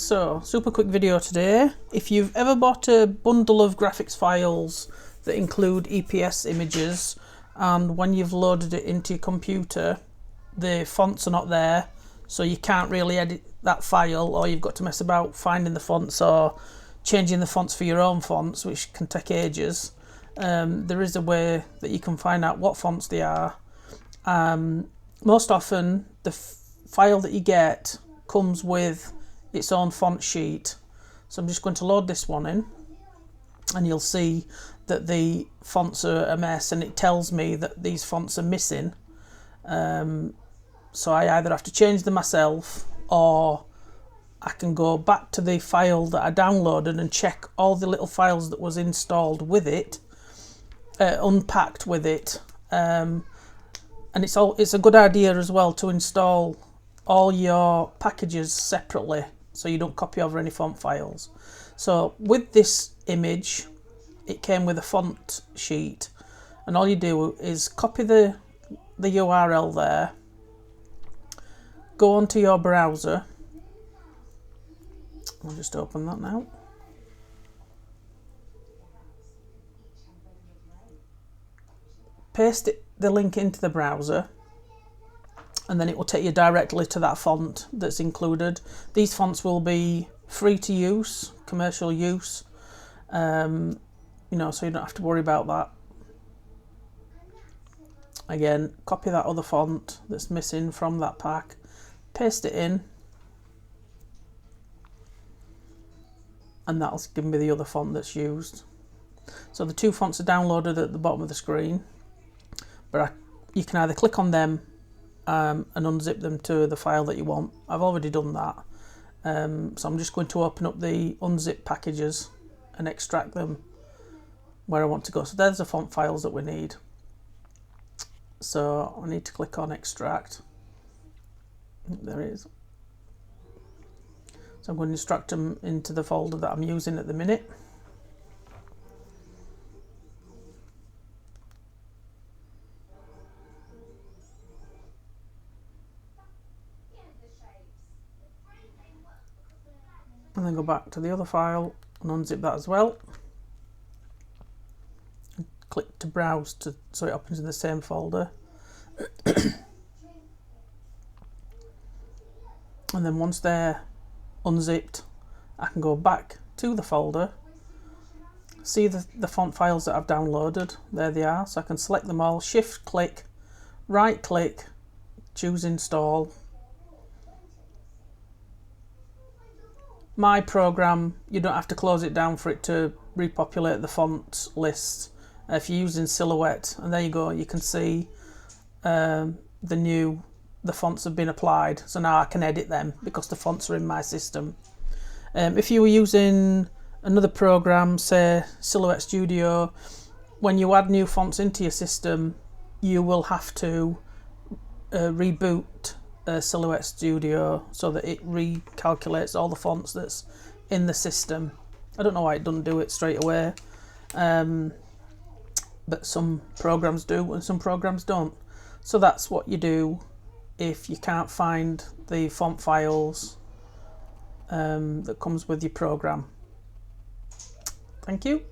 So, super quick video today. If you've ever bought a bundle of graphics files that include EPS images, and when you've loaded it into your computer, the fonts are not there, so you can't really edit that file, or you've got to mess about finding the fonts or changing the fonts for your own fonts, which can take ages. There is a way that you can find out what fonts they are. Most often, the file that you get comes with its own font sheet. So I'm just going to load this one in, and you'll see that the fonts are a mess, and it tells me that these fonts are missing. So I either have to change them myself, or I can go back to the file that I downloaded and check all the little files that was installed with it, unpacked with it. And it's a good idea as well to install all your packages separately, so you don't copy over any font files. So with this image, it came with a font sheet, and all you do is copy the URL there, go onto your browser. I'll just open that now. Paste the link into the browser, and then it will take you directly to that font that's included. These fonts will be free to use, commercial use, so you don't have to worry about that. Again, copy that other font that's missing from that pack, paste it in, and that'll give me the other font that's used. So the two fonts are downloaded at the bottom of the screen, but you can either click on them and unzip them to the file that you want. I've already done that, so I'm just going to open up the unzip packages and extract them where I want to go. So there's the font files that we need. So I need to click on extract. There it is. So I'm going to extract them into the folder that I'm using at the minute. And then go back to the other file and unzip that as well. And click to browse so it opens in the same folder. And then once they're unzipped, I can go back to the folder, see the font files that I've downloaded. There they are. So I can select them all, shift click, right click, choose install. My program, you don't have to close it down for it to repopulate the font list. If you're using Silhouette, and there you go, you can see the fonts have been applied, so now I can edit them because the fonts are in my system. If you were using another program, say Silhouette Studio, when you add new fonts into your system, you will have to reboot Silhouette Studio so that it recalculates all the fonts that's in the system. I don't know why it doesn't do it straight away, but some programs do and some programs don't. So that's what you do if you can't find the font files that comes with your program. Thank you.